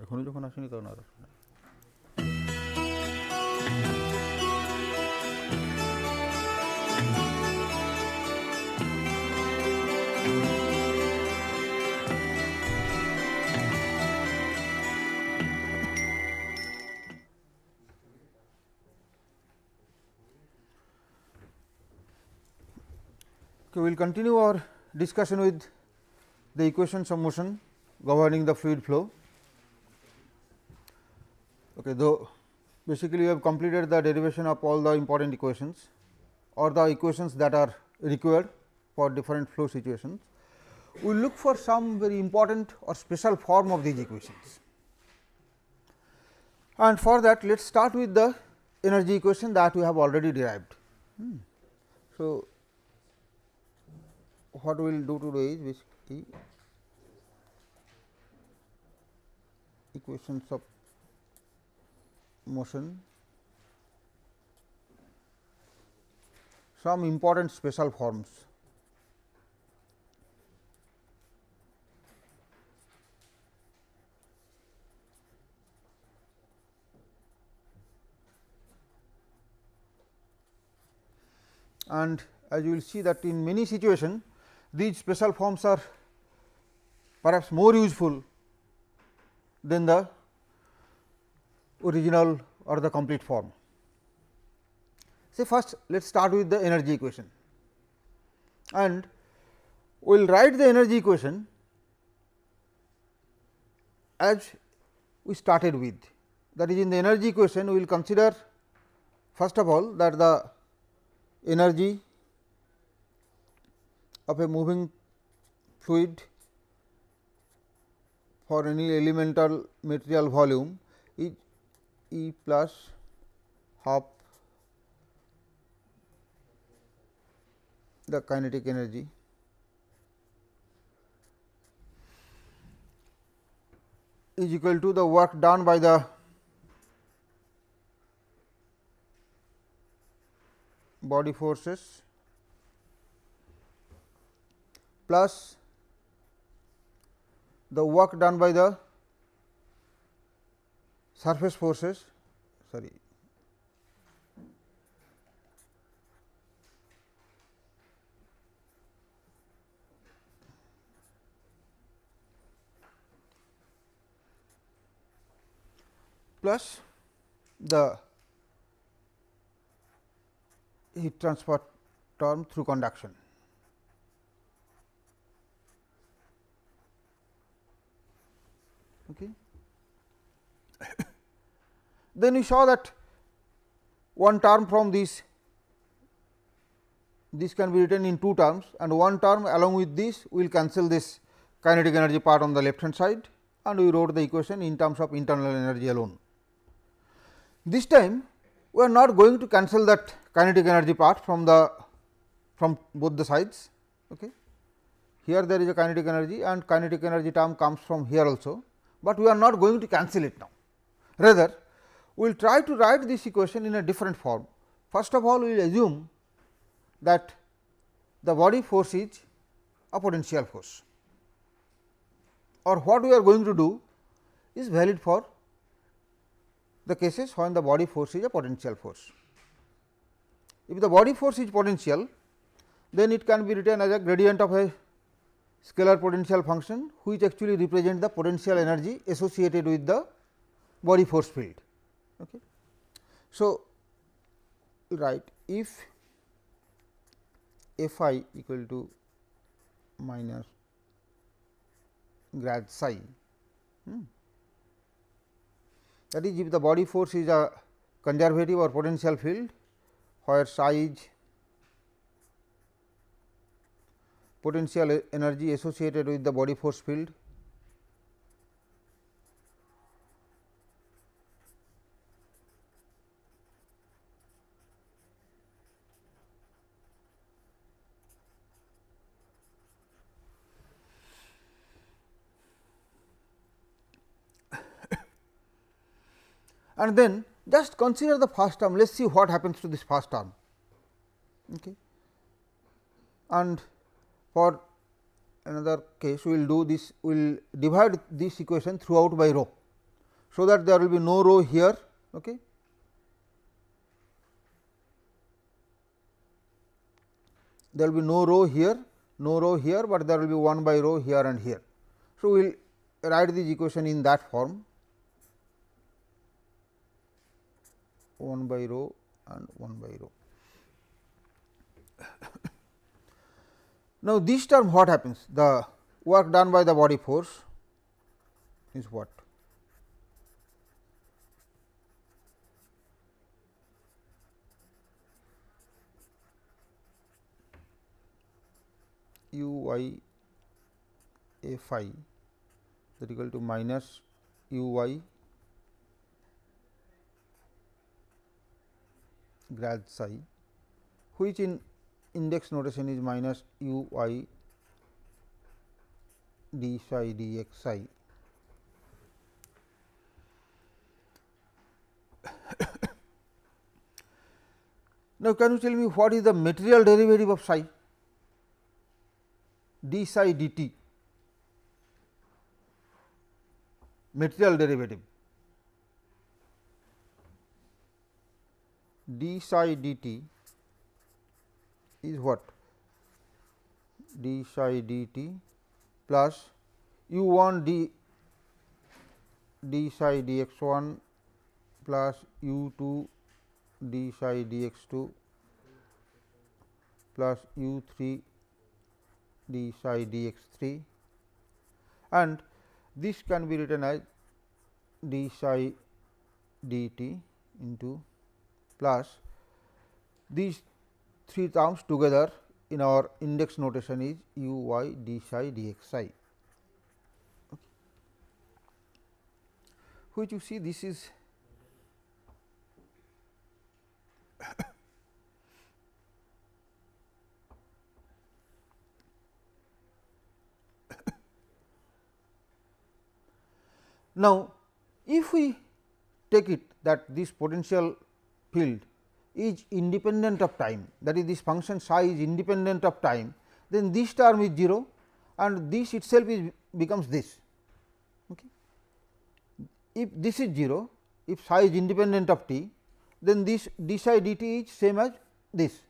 এখনো যখন আসেনি তখন আর we will continue our discussion with the equations of motion governing the fluid flow. Okay, though basically we have completed the derivation of all the important equations or the equations that are required for different flow situations. We will look for some very important or special form of these equations, and for that let us start with the energy equation that we have already derived. So, what we will do today is basically equations of motion, some important special forms. And as you will see that in many situations these special forms are perhaps more useful than the original or the complete form. Say first let us start with the energy equation, and we will write the energy equation as we started with. That is, in the energy equation we will consider first of all that the energy of a moving fluid for any elemental material volume is E plus half the kinetic energy is equal to the work done by the body forces plus the work done by the surface forces, plus the heat transfer term through conduction. Okay. Then we saw that one term from this can be written in two terms, and one term along with this we will cancel this kinetic energy part on the left hand side, and we wrote the equation in terms of internal energy alone. This time we are not going to cancel that kinetic energy part from both the sides. Okay. Here there is a kinetic energy and kinetic energy term comes from here also, but we are not going to cancel it now. Rather, we will try to write this equation in a different form. First of all, we will assume that the body force is a potential force, or what we are going to do is valid for the cases when the body force is a potential force. If the body force is potential, then it can be written as a gradient of a scalar potential function, which actually represents the potential energy associated with the body force field. Okay. So, write if f I equal to minus grad psi, that is, if the body force is a conservative or potential field, where psi is potential energy associated with the body force field, and then just consider the first term. Let us see what happens to this first term. Okay. And for another case we will do this, we will divide this equation throughout by rho. so that there will be no rho here. Okay. There will be no rho here, but there will be 1 by rho here and here. So, we will write this equation in that form, 1 by rho and 1 by rho. Now, this term what happens? The work done by the body force is what? U y a phi that equal to minus u y grad psi, which in index notation is minus u y d psi d x psi. Now, can you tell me what is the material derivative of psi? D psi d t, material derivative d psi d t is what? D psi d t plus u 1 d psi d x 1 plus u 2 d psi d x 2 plus u 3 d psi d x 3, and this can be written as d psi d t into plus these three terms together in our index notation is u y d psi d x psi, okay, which you see this is now, if we take it that this potential field is independent of time, that is this function psi is independent of time, then this term is 0 and this itself is becomes this. Okay. If this is 0, if psi is independent of t, then this d psi d t is same as this,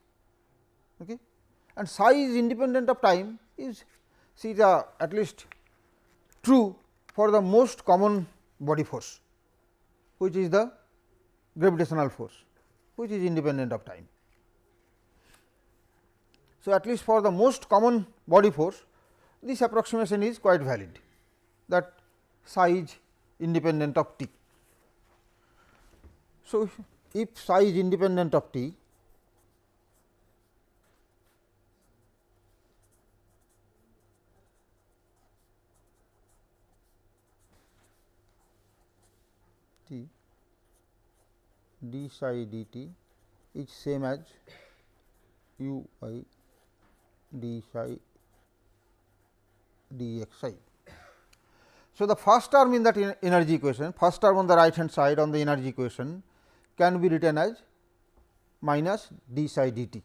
okay. And psi is independent of time is see the at least true for the most common body force, which is the gravitational force, which is independent of time. So, at least for the most common body force, this approximation is quite valid, that psi is independent of t. So, if psi is independent of t, d psi d t is same as u y d psi d x psi. So, the first term in that energy equation, first term on the right hand side on the energy equation can be written as minus d psi d t.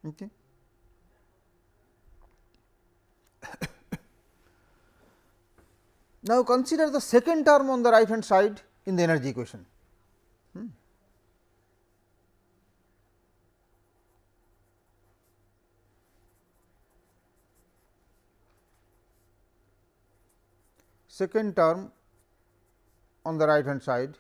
Okay. Now, consider the second term on the right hand side in the energy equation. Second term on the right hand side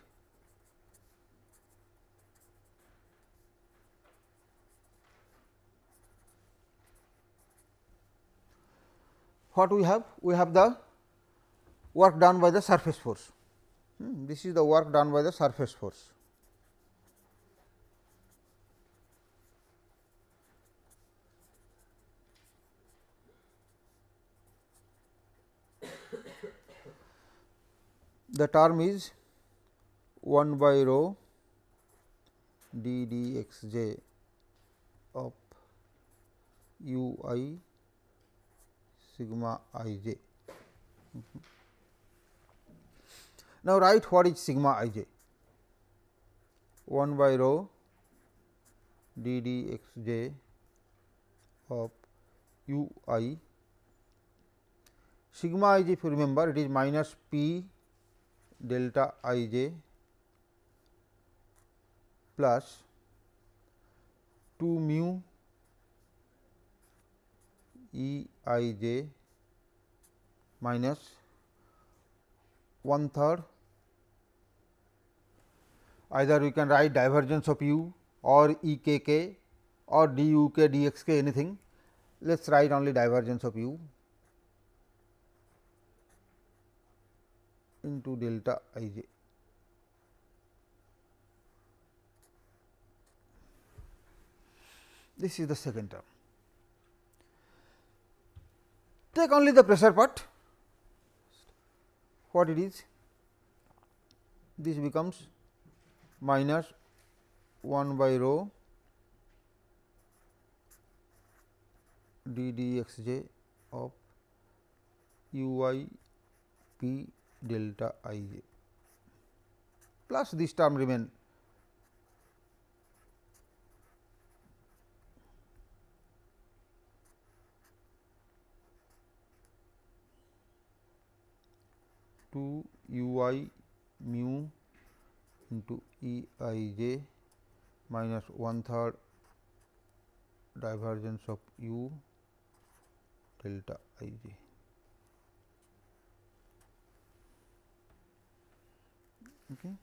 what we have? We have the work done by the surface force. This is the work done by the surface force. The term is 1 by rho d d x j of u I sigma I j. Now, write what is sigma I j. 1 by rho d d x j of u I sigma I j, if you remember, it is minus p delta I j plus 2 mu E I j minus 1/3, either we can write divergence of u or E k k or d u k d x k, anything. Let us write only divergence of u into delta I j. This is the second term. Take only the pressure part. What it is? This becomes minus 1 by rho d d x j of u I p delta I j plus this term remain to u I mu into E I j minus 1/3 divergence of u delta I j. Okay.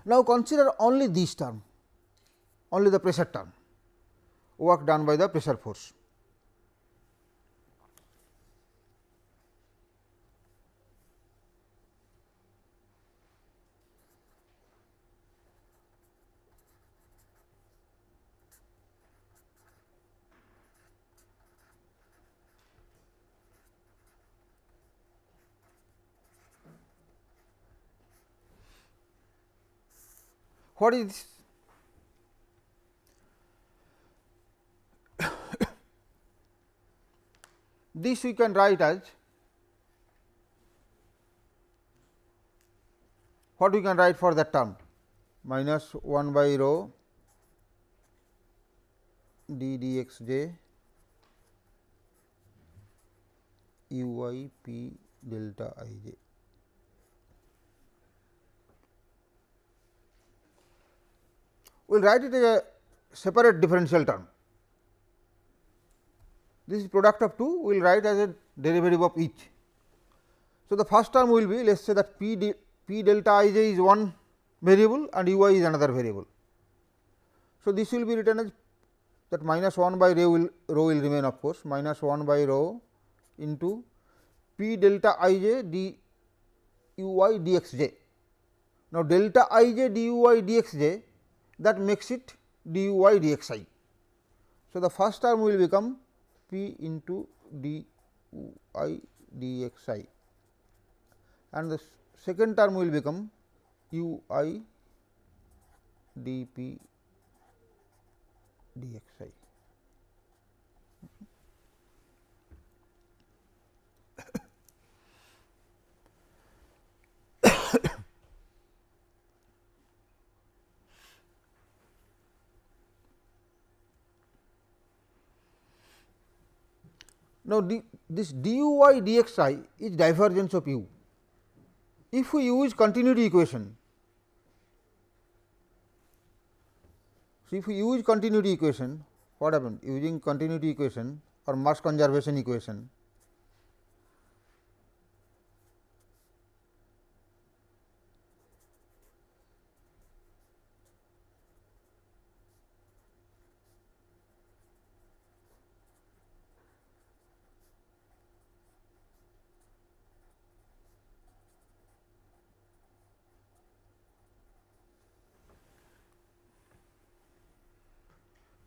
Now, consider only this term, only the pressure term, work done by the pressure force. What is this? This we can write as, what we can write for that term, minus 1 by rho d d x j u I p delta I j. We will write it as a separate differential term. This is product of two, we will write as a derivative of each. So, the first term will be, let us say that p delta I j is one variable and u I is another variable. So, this will be written as that minus 1 by rho will remain, of course, minus 1 by rho into p delta I j d u I d x j. Now, delta I j d u I d x j, that makes it d u I d x I. So, the first term will become p into d u I d x I, and the second term will become u I d p d x I. Now, this d u I d x I is divergence of u. If we use continuity equation, so if we use continuity equation, what happens? Using continuity equation or mass conservation equation,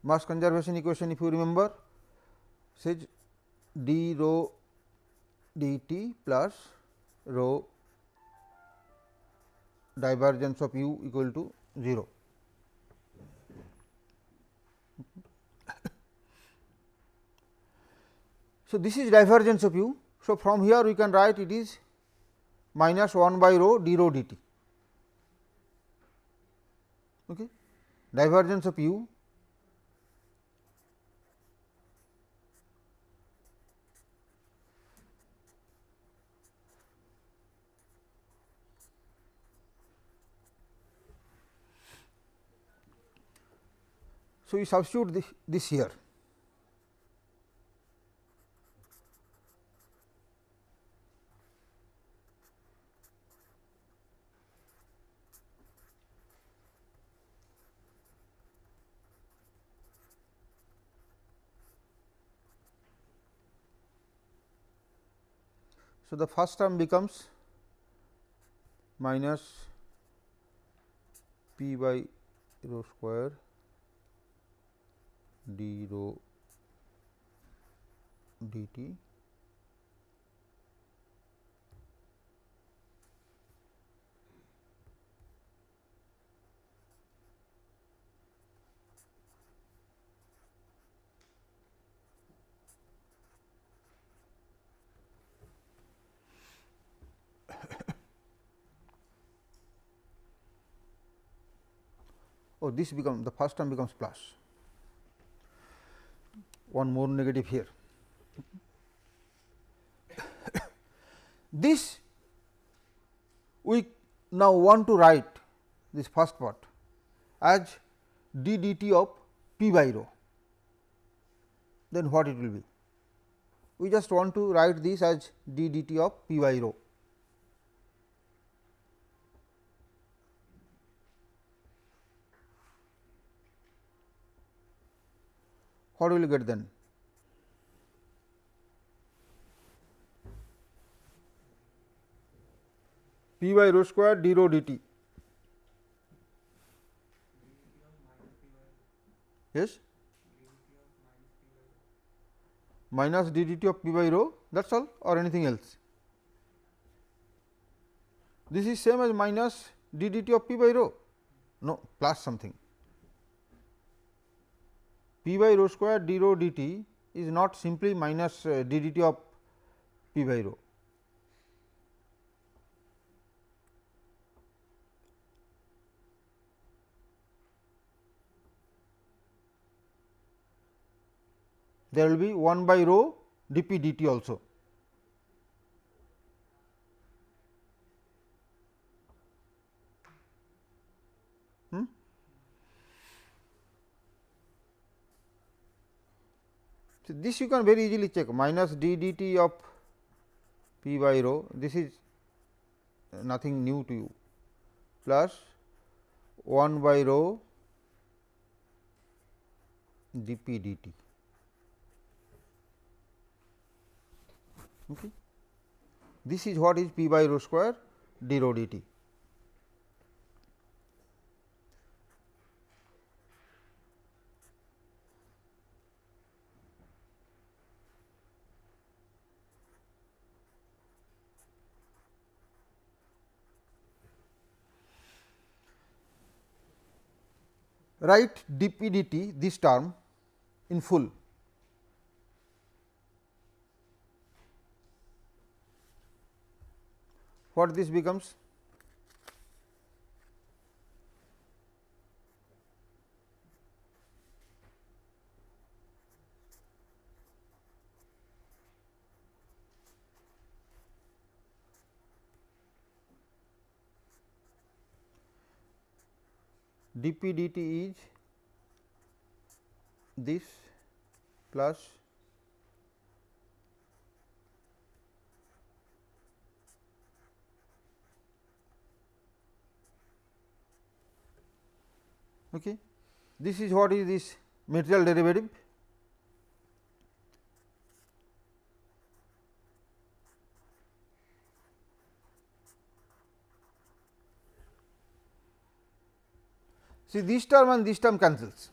mass conservation equation, if you remember, says d rho d t plus rho divergence of u equal to 0. So, this is divergence of u. So, from here we can write it is minus 1 by rho d rho d t. Okay. Divergence of u So, we substitute this here. So, the first term becomes minus p by rho square d rho dt this becomes, the first term becomes plus, one more negative here. This we now want to write this first part as d dt of p by rho, then what it will be? We just want to write this as d dt of p by rho. What will you get then? P by rho square d rho dt. Yes, minus d dt of p by rho, that is all, or anything else. This is same as minus d dt of p by rho, no, plus something. P by rho square d rho dt is not simply minus d dt of p by rho. There will be 1 by rho dp dt also. So, this you can very easily check, minus d dt of p by rho, this is nothing new to you, plus 1 by rho dp dt. Okay. This is what is p by rho square d rho dt. Write dp dt, this term in full. What this becomes? dp dt is this plus okay. This is what is this material derivative. See, this term and this term cancels,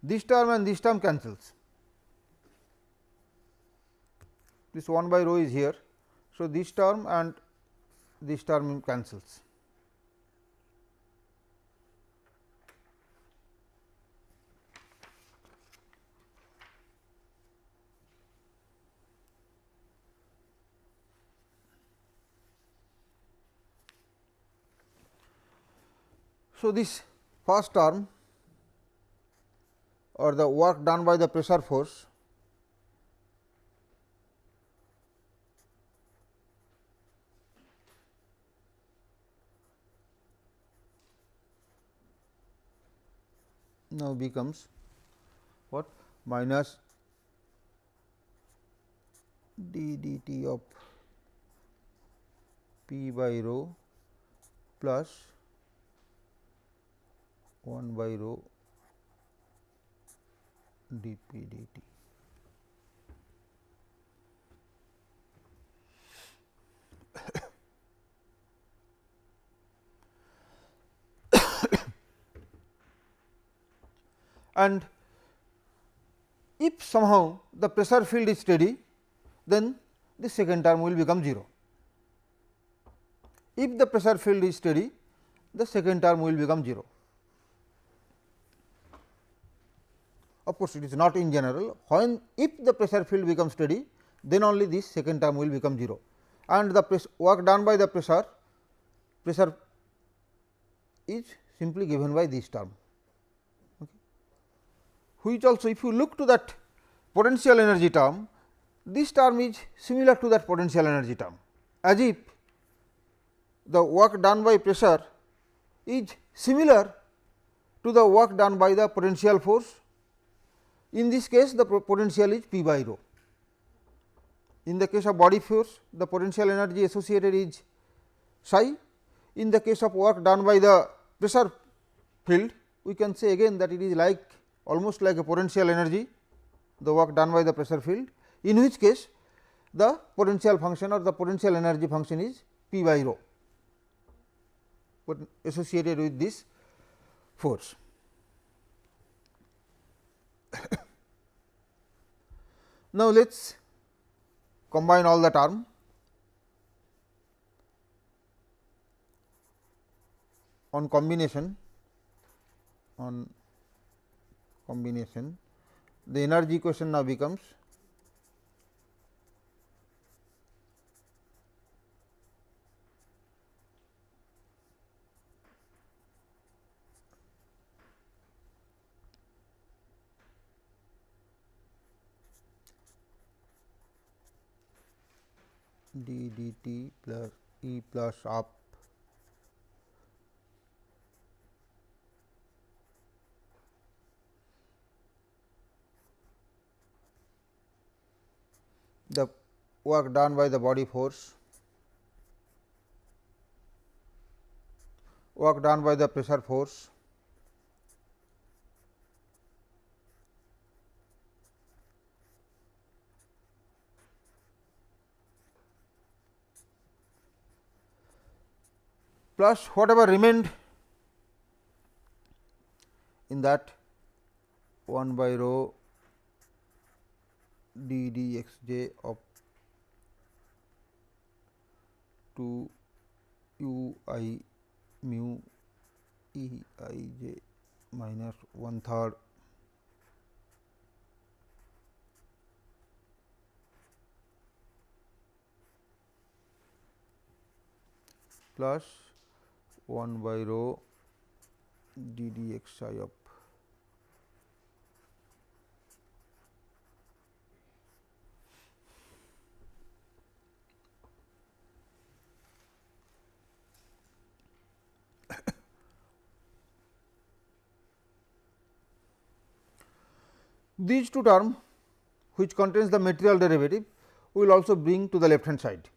this term and this term cancels, this 1 by rho is here. So, this term and this term cancels. So, this first term or the work done by the pressure force now becomes what minus d dt of p by rho plus 1 by rho d p dt. And if somehow the pressure field is steady, then the second term will become 0. If the pressure field is steady, the second term will become 0. Of course, it is not in general. When if the pressure field becomes steady, then only this second term will become 0, and the work done by the pressure is simply given by this term. Okay. Which also, if you look to that potential energy term, this term is similar to that potential energy term, as if the work done by pressure is similar to the work done by the potential force. In this case, the potential is p by rho. In the case of body force, the potential energy associated is psi. In the case of work done by the pressure field, we can say again that it is like almost like a potential energy, the work done by the pressure field, in which case the potential function or the potential energy function is p by rho associated with this force. Now, let us combine all the term. On combination, the energy equation now becomes d dt plus E plus half the work done by the body force, work done by the pressure force, plus whatever remained in that 1 by rho d d x j of 2 u I mu E I j minus 1/3 plus 1 by rho d d x I of these two terms, which contains the material derivative, we will also bring to the left hand side.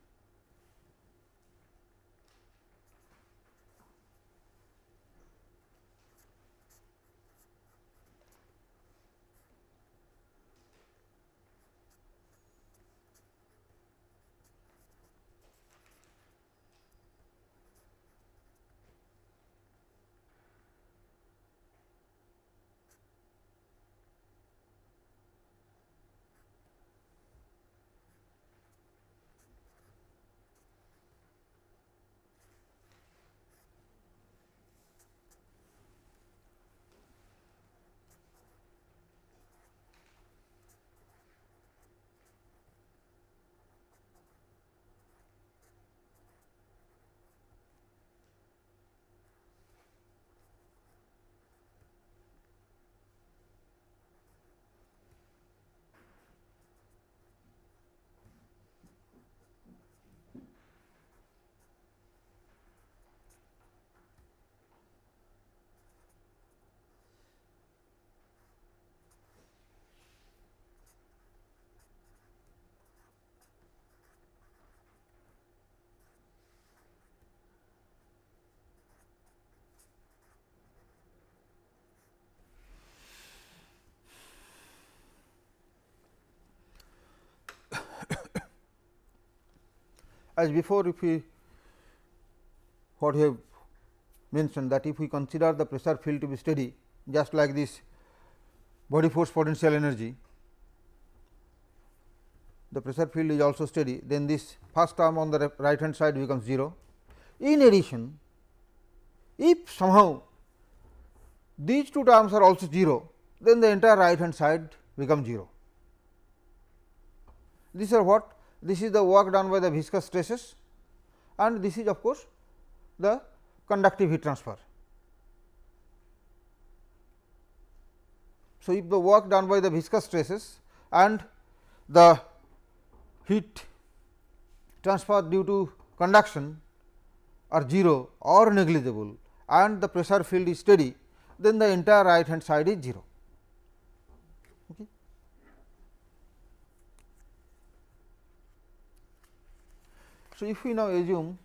as before, if we what we have mentioned, that if we consider the pressure field to be steady, just like this body force potential energy, the pressure field is also steady, then this first term on the right hand side becomes 0. In addition, if somehow these two terms are also 0, then the entire right hand side becomes 0. These are what? This is the work done by the viscous stresses, and this is of course the conductive heat transfer. So, if the work done by the viscous stresses and the heat transfer due to conduction are 0 or negligible and the pressure field is steady, then the entire right hand side is 0. Okay. So, if we now assume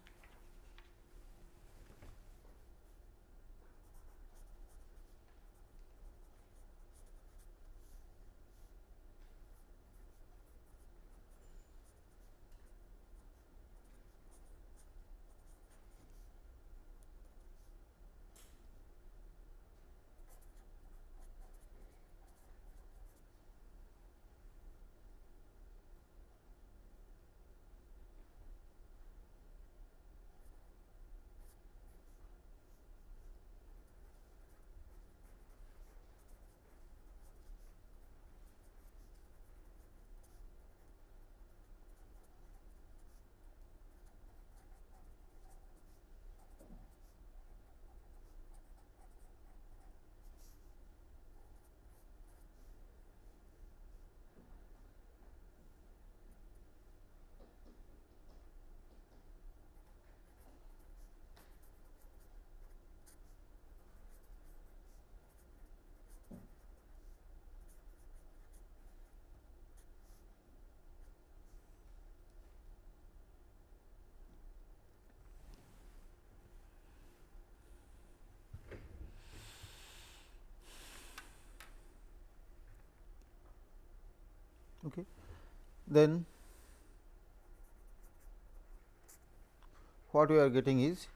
okay, then what we are getting is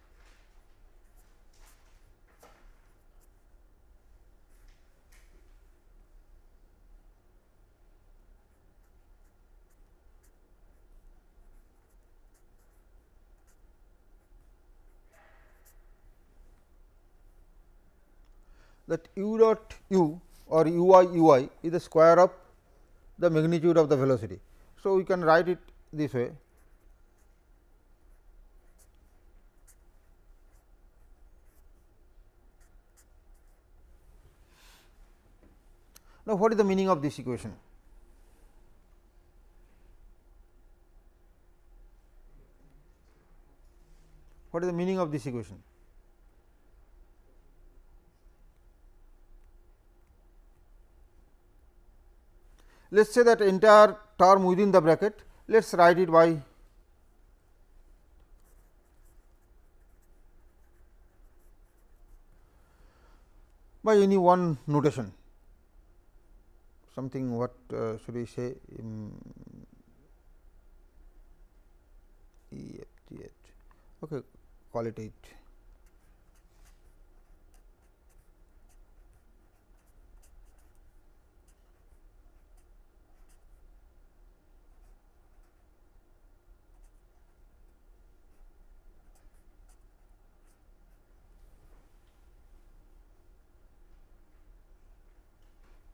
that u dot u or ui is the square of the magnitude of the velocity. So, we can write it this way. Now, what is the meaning of this equation? What is the meaning of this equation? Let us say that entire term within the bracket, let us write it by any one notation, something what should we say, EFGH, okay, call it 8.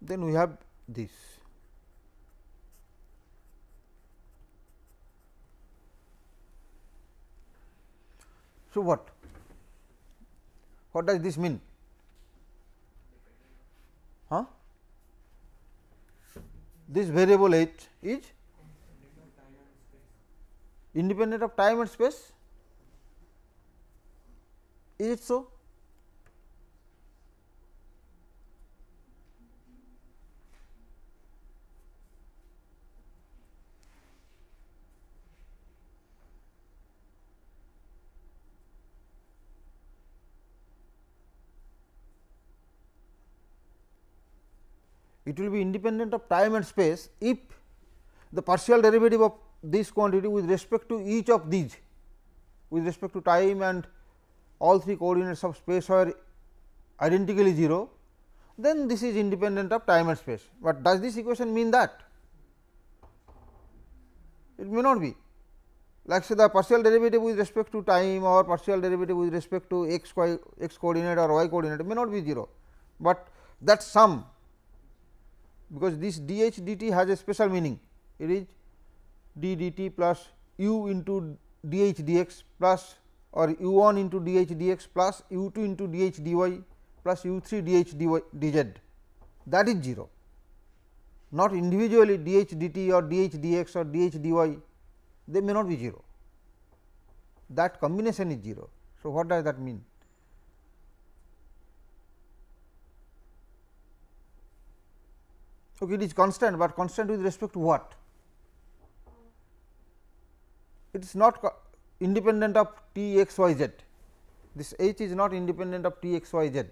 Then we have this. So, what does this mean? Huh? This variable h is independent of time and space. Is it so? It will be independent of time and space if the partial derivative of this quantity with respect to each of these, with respect to time and all three coordinates of space are identically 0, then this is independent of time and space. But does this equation mean that? It may not be. Like say the partial derivative with respect to time or partial derivative with respect to x coordinate or y coordinate may not be 0, but that sum, because this dh dt has a special meaning, it is d dt plus u into dh dx plus or u1 into dh dx plus u2 into dh dy plus u3 dh dz, that is 0, not individually dh dt or dh dx or dh dy, they may not be 0, that combination is 0. So, what does that mean? Okay, it is constant, but constant with respect to what? It is not independent of t x y z, this h is not independent of t x y z.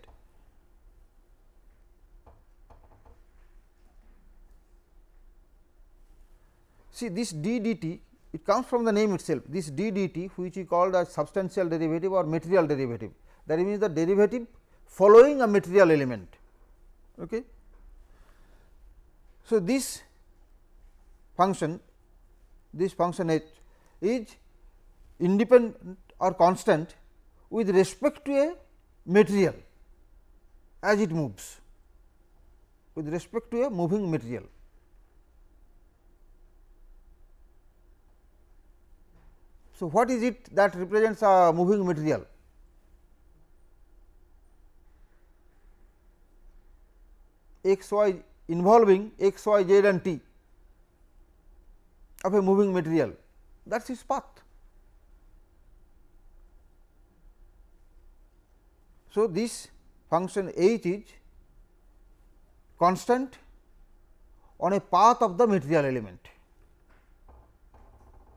See this d dt, it comes from the name itself, this d dt which we called as substantial derivative or material derivative, that means the derivative following a material element. Okay. So, this function h is independent or constant with respect to a material as it moves, with respect to a moving material. So, what is it that represents a moving material? X y involving x y z and t of a moving material, that is its path. So, this function h is constant on a path of the material element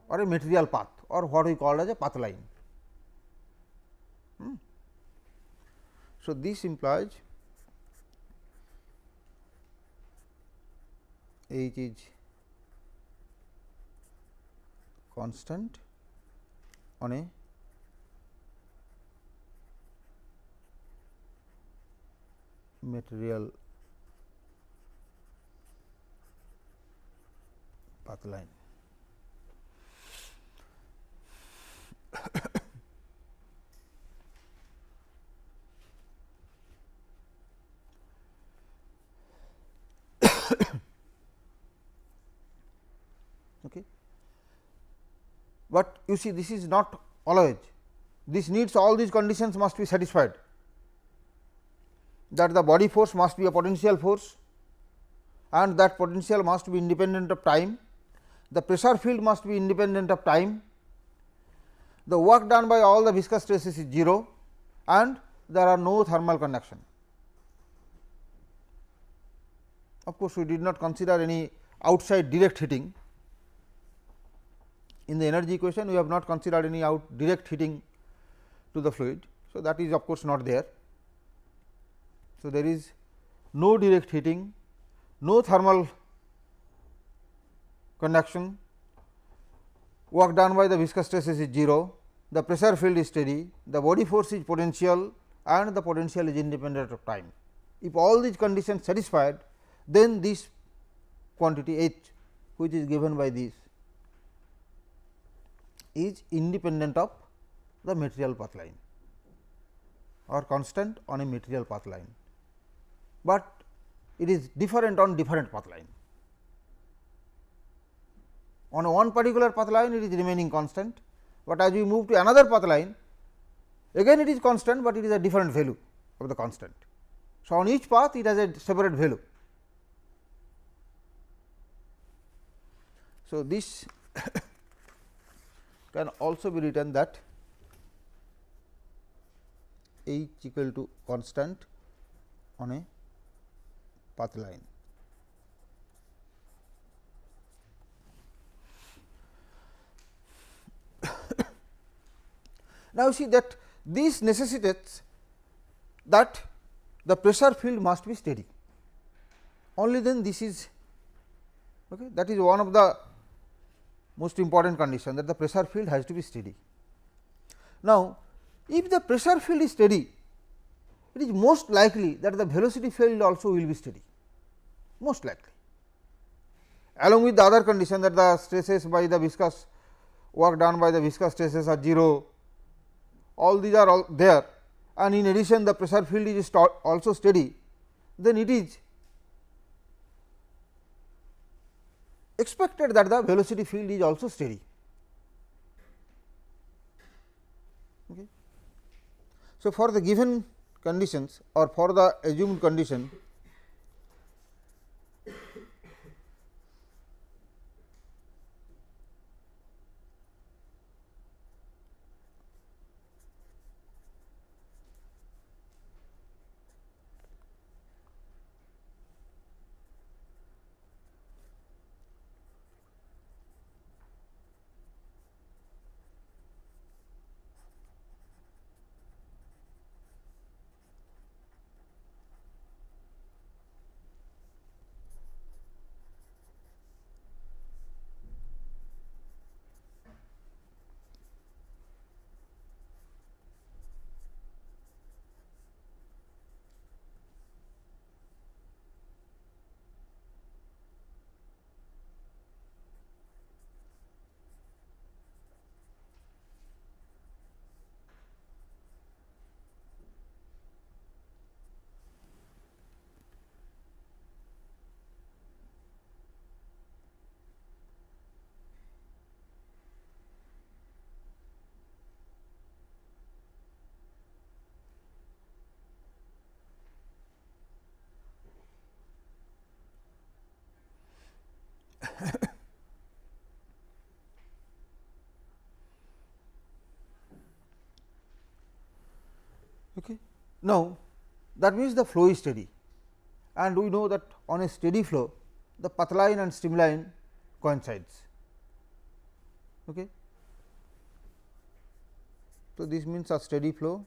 or a material path, or what we call as a path line. So, this implies h is constant on a material path line. Okay. But you see, this is not always, this needs all these conditions must be satisfied, that the body force must be a potential force and that potential must be independent of time, the pressure field must be independent of time, the work done by all the viscous stresses is 0 and there are no thermal conduction. Of course, we did not consider any outside direct heating. In the energy equation, we have not considered any direct heating to the fluid. So, that is of course not there. So, there is no direct heating, no thermal conduction, work done by the viscous stresses is 0, the pressure field is steady, the body force is potential and the potential is independent of time. If all these conditions satisfied, then this quantity h, which is given by this, is independent of the material path line or constant on a material path line, but it is different on different path line. On a one particular path line it is remaining constant, but as we move to another path line again it is constant, but it is a different value of the constant. So, on each path it has a separate value. So, this can also be written that h equal to constant on a path line. Now, see that this necessitates that the pressure field must be steady, only then this is okay. That is one of the most important condition, that the pressure field has to be steady. Now, if the pressure field is steady, it is most likely that the velocity field also will be steady, most likely, along with the other condition that the stresses by the viscous work done by the viscous stresses are 0, all these are all there, and in addition the pressure field is also steady, then it is expected that the velocity field is also steady. Okay. So, for the given conditions or for the assumed condition, okay. Now, that means the flow is steady, and we know that on a steady flow the path line and streamline coincides. Okay. So, this means a steady flow .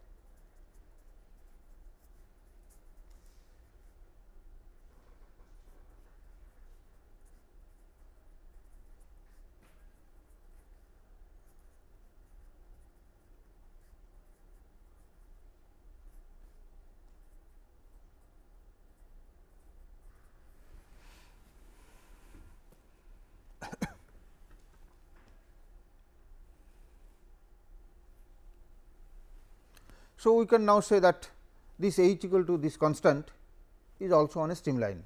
So, we can now say that this h equal to this constant is also on a streamline.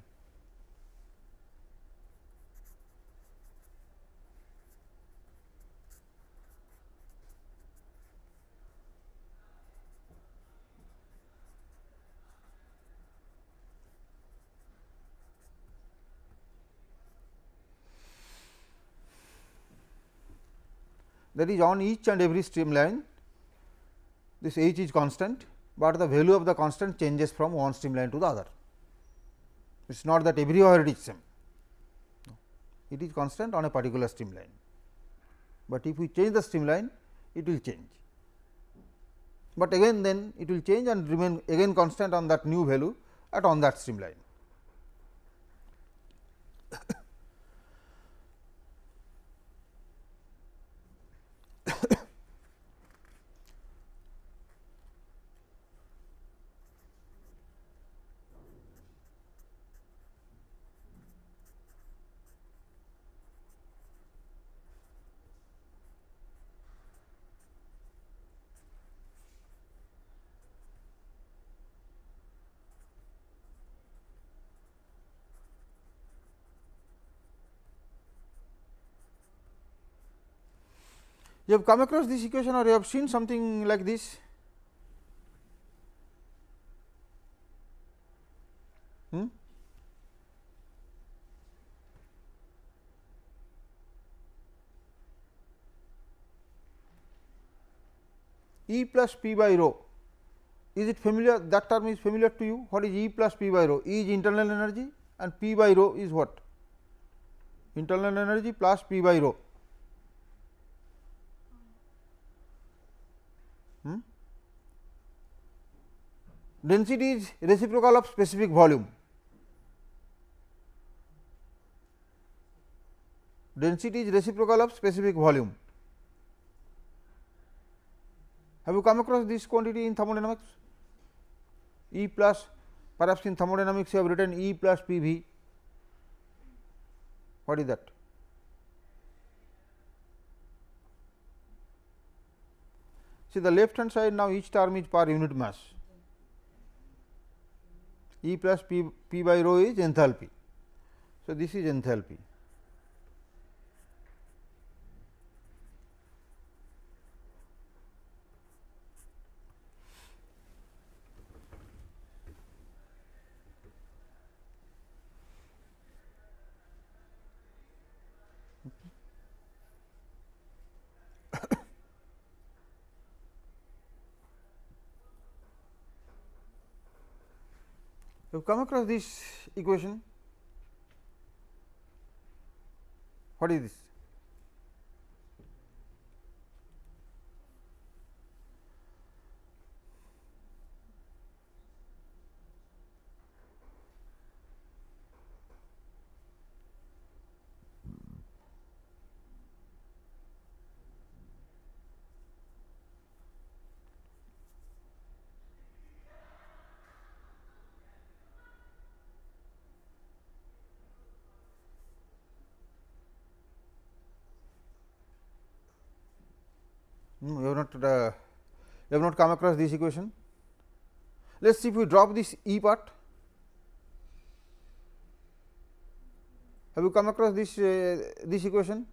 That is, on each and every streamline this h is constant, but the value of the constant changes from one streamline to the other. It is not that everywhere it is same, it is constant on a particular streamline, but if we change the streamline it will change, but again then it will change and remain again constant on that new value at on that streamline. You have come across this equation or you have seen something like this? E plus P by rho, is it familiar? That term is familiar to you. What is E plus P by rho? E is internal energy and P by rho is what? Internal energy plus P by rho. Density is reciprocal of specific volume. density is reciprocal of specific volume. Have you come across this quantity in thermodynamics? E plus, perhaps in thermodynamics you have written E plus P v. What is that? See, the left hand side now each term is per unit mass. E plus P by rho is enthalpy. So, this is enthalpy. You have come across this equation. What is this? You have not come across this equation. Let us see if we drop this E part. Have you come across this equation?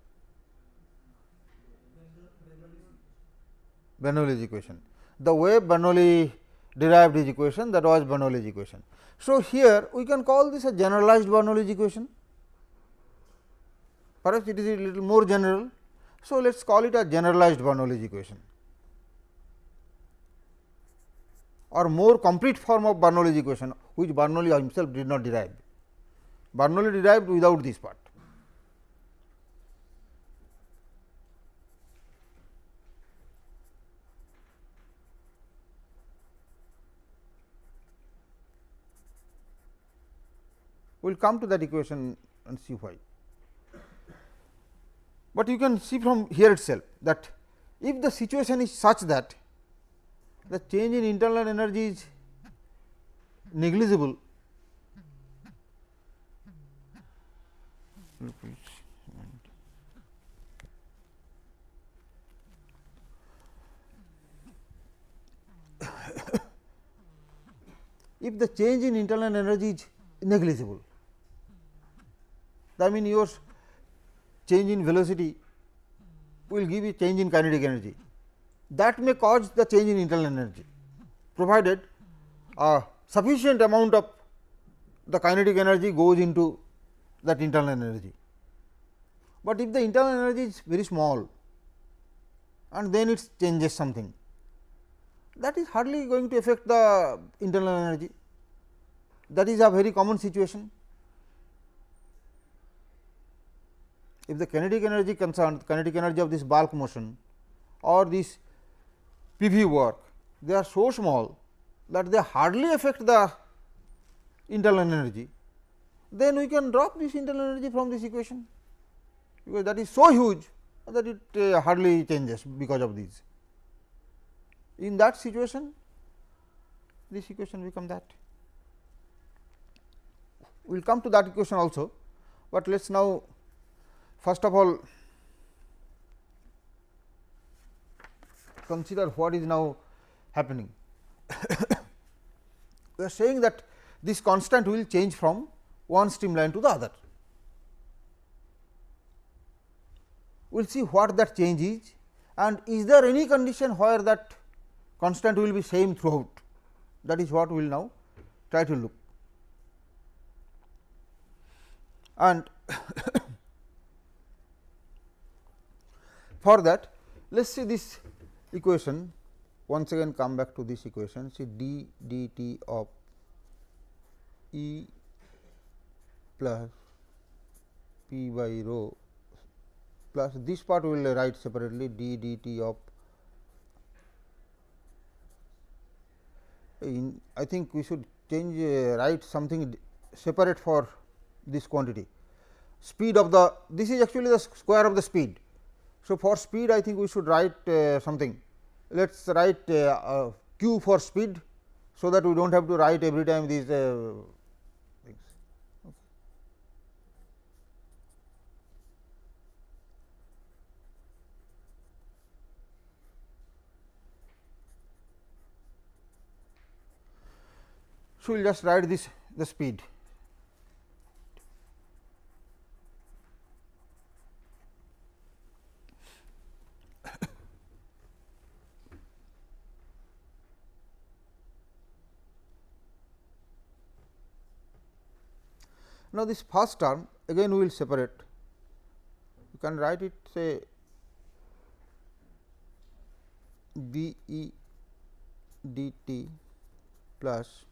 Bernoulli's equation. The way Bernoulli derived his equation, that was Bernoulli's equation. So, here we can call this a generalized Bernoulli's equation. Perhaps it is a little more general. So, let us call it a generalized Bernoulli's equation, or more complete form of Bernoulli's equation, which Bernoulli himself did not derive. Bernoulli derived without this part. We will come to that equation and see why. But you can see from here itself that if the situation is such that the change in internal energy is negligible, if the change in internal energy is negligible, that means your change in velocity will give you change in kinetic energy. That may cause the change in internal energy, provided a sufficient amount of the kinetic energy goes into that internal energy. But if the internal energy is very small and then it changes something, that is hardly going to affect the internal energy. That is a very common situation. If the kinetic energy concerned, kinetic energy of this bulk motion or this PV work, they are so small that they hardly affect the internal energy, then we can drop this internal energy from this equation, because that is so huge that it hardly changes because of this. In that situation, this equation becomes that. We will come to that equation also, but let us now first of all consider what is now happening. We are saying that this constant will change from one streamline to the other. We will see what that change is, and is there any condition where that constant will be same throughout. That is what we will now try to look. And for that, let us see this equation, once again come back to this equation, see d dt of E plus P by rho plus this part we will write separately d dt of, I think we should change write something separate for this quantity. speed of the, this is actually the square of the speed. So, for speed I think we should write something, let us write q for speed. So, that we do not have to write every time these things. Okay. So, we will just write this the speed. Now, this first term again we will separate, you can write it say b e d t plus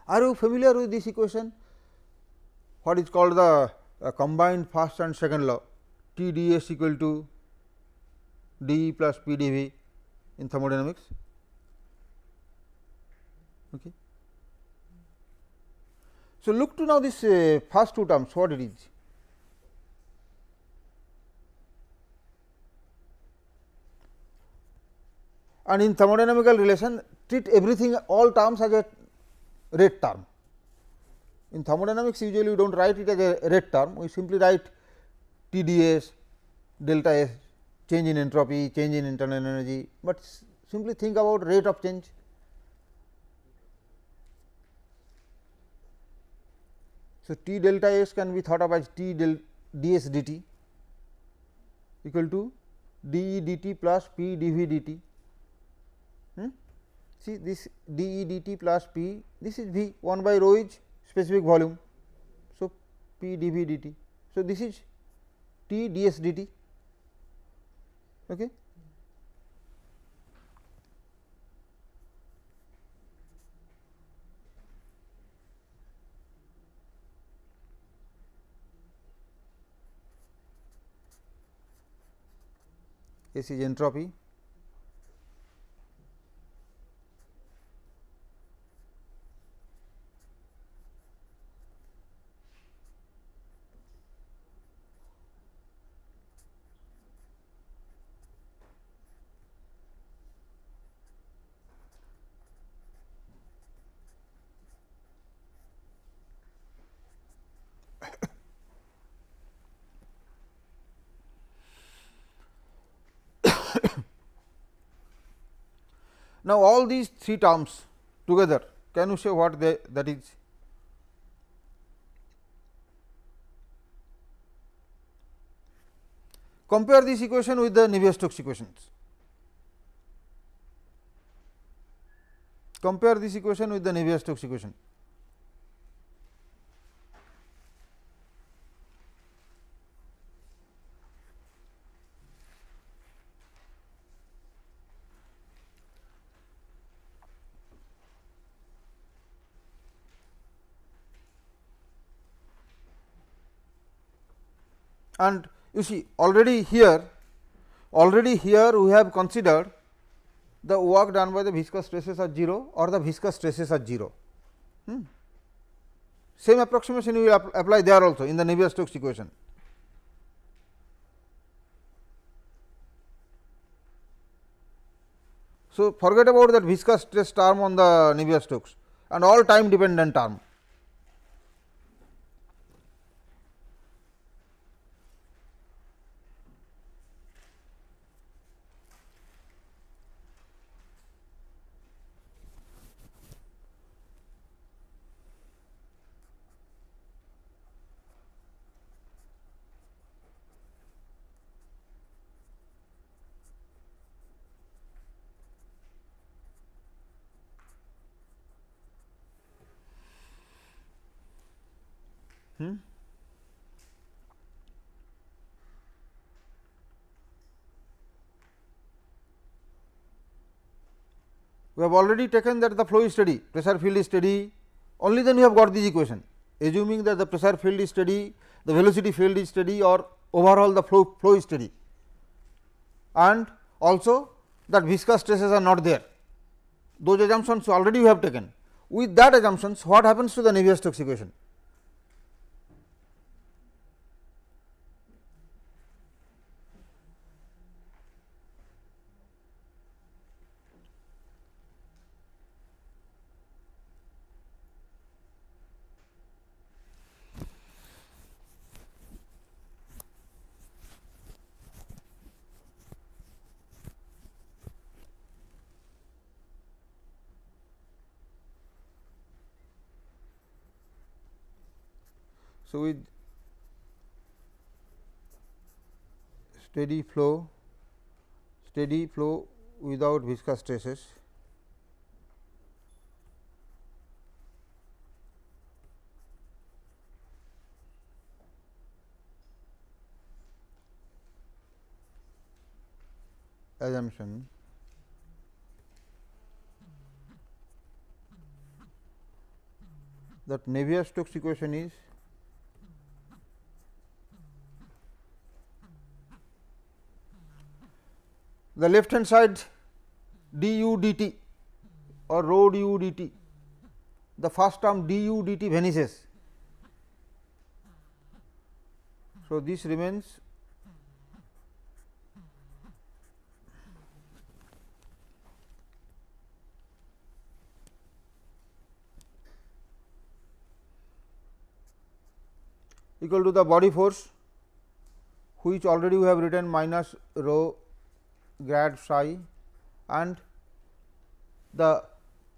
Are you familiar with this equation? What is called the combined first and second law, T d s equal to d E plus P d V in thermodynamics. Okay. So, look to now this first two terms, what it is. And in thermodynamical relation, treat everything, all terms as a rate term. In thermodynamics, usually we do not write it as a rate term, we simply write T d s, delta S, change in entropy, change in internal energy, but simply think about rate of change. So, T delta S can be thought of as T del d s dt equal to d E dt plus P d V dt. See this d E dt plus P, this is V, 1 by rho is specific volume. So, P d V dt. So, this is T d s dt. Okay. S is entropy. Now, all these three terms together, can you say what that is? Compare this equation with the Navier-Stokes equations. Compare this equation with the Navier-Stokes equation. And you see already here we have considered the work done by the viscous stresses are 0 or the viscous stresses are 0. Same approximation we will apply there also in the Navier-Stokes equation. So, forget about that viscous stress term on the Navier-Stokes and all time dependent term. We have already taken that the flow is steady, pressure field is steady, only then we have got this equation. Assuming that the pressure field is steady, the velocity field is steady, or overall the flow is steady, and also that viscous stresses are not there. Those assumptions already we have taken. With that assumptions, what happens to the Navier-Stokes equation? So, with steady flow without viscous stresses, assumption that Navier-Stokes equation is the left hand side du dt or rho du dt, the first term du dt vanishes. So, this remains equal to the body force, which already we have written minus rho grad psi, and the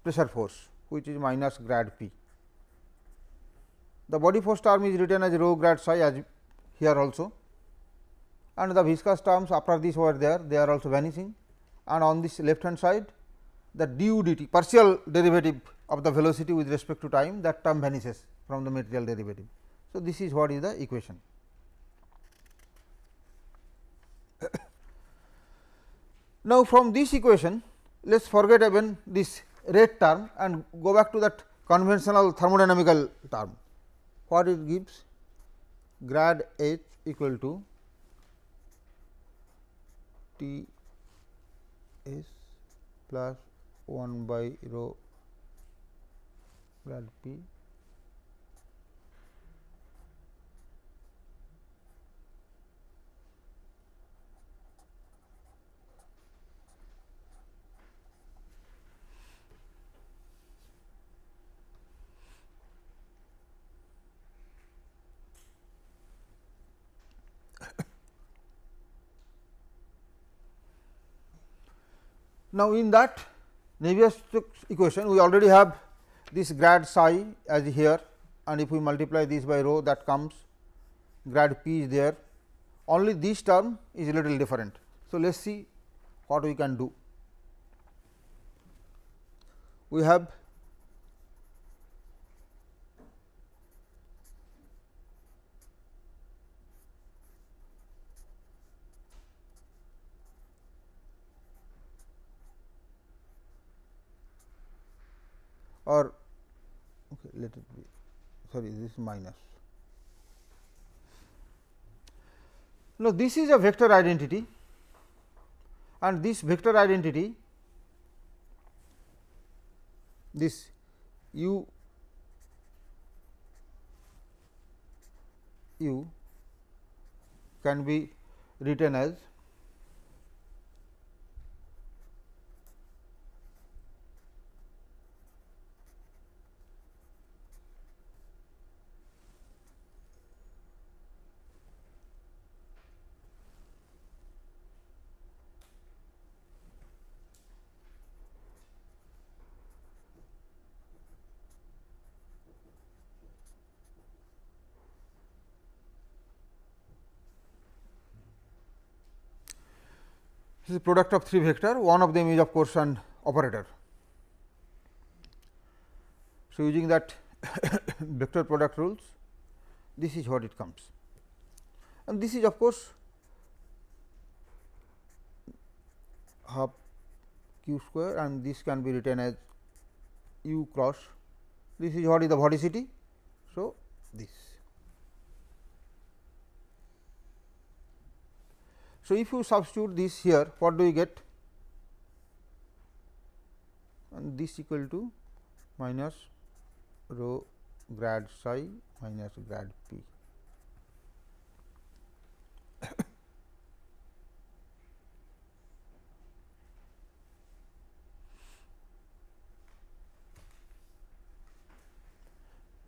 pressure force, which is minus grad p. The body force term is written as rho grad psi as here also, and the viscous terms after this were there, they are also vanishing, and on this left hand side the du dt, partial derivative of the velocity with respect to time, that term vanishes from the material derivative. So, this is what is the equation. Now, from this equation, let us forget even this rate term and go back to that conventional thermodynamical term. What it gives? Grad H equal to T S plus 1 by rho grad P Now, in that Navier-Stokes equation, we already have this grad psi as here, and if we multiply this by rho, that comes grad p is there, only this term is a little different. So, let us see what we can do. We have or okay, let it be, sorry, this is minus. Now, this is a vector identity, and this vector identity, this u can be written as this is product of 3 vector, one of them is of course an operator. So, using that vector product rules, this is what it comes, and this is of course half q square, and this can be written as u cross. This is what is the vorticity. So, this. So, if you substitute this here, what do you get? And this equal to minus rho grad psi minus grad p.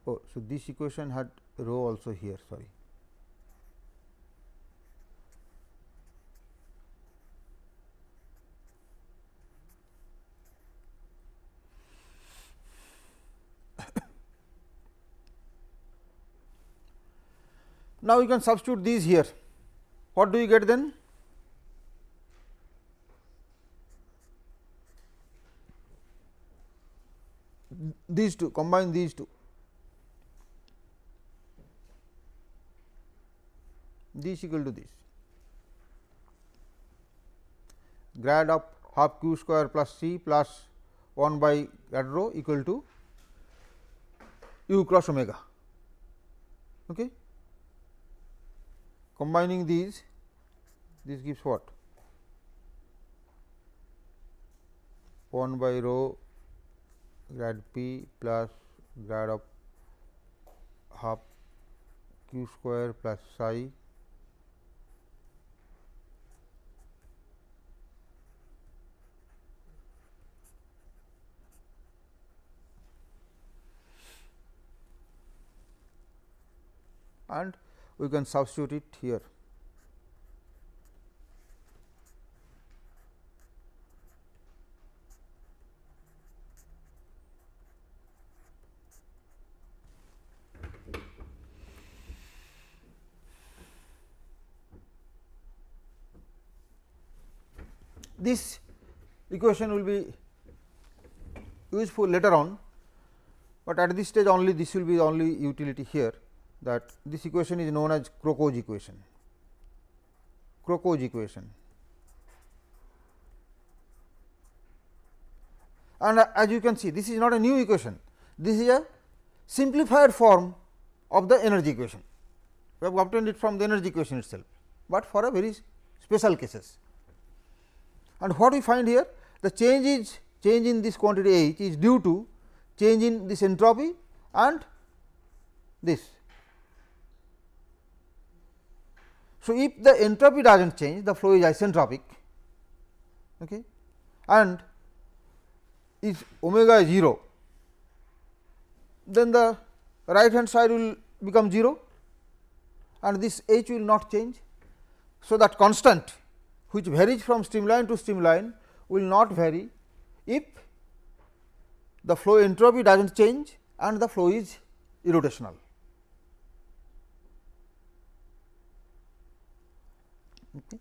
Oh, so this equation had rho also here, sorry. Now, you can substitute these here. What do you get then? These two, combine these two. This equal to this, grad of half q square plus c plus 1 by grad rho equal to u cross omega. Okay. Combining these, this gives what? 1 by rho grad p plus grad of half q square plus psi and we can substitute it here. This equation will be useful later on, but at this stage only this will be the only utility here, that this equation is known as Crocco's equation. Crocco's equation, and as you can see, this is not a new equation, this is a simplified form of the energy equation. We have obtained it from the energy equation itself, but for a very special cases. And what we find here, the change in this quantity H is due to change in this entropy and this. So, if the entropy does not change, the flow is isentropic, okay, and if omega is 0, then the right hand side will become 0 and this H will not change. So, that constant which varies from streamline to streamline will not vary if the flow entropy does not change and the flow is irrotational. Okay.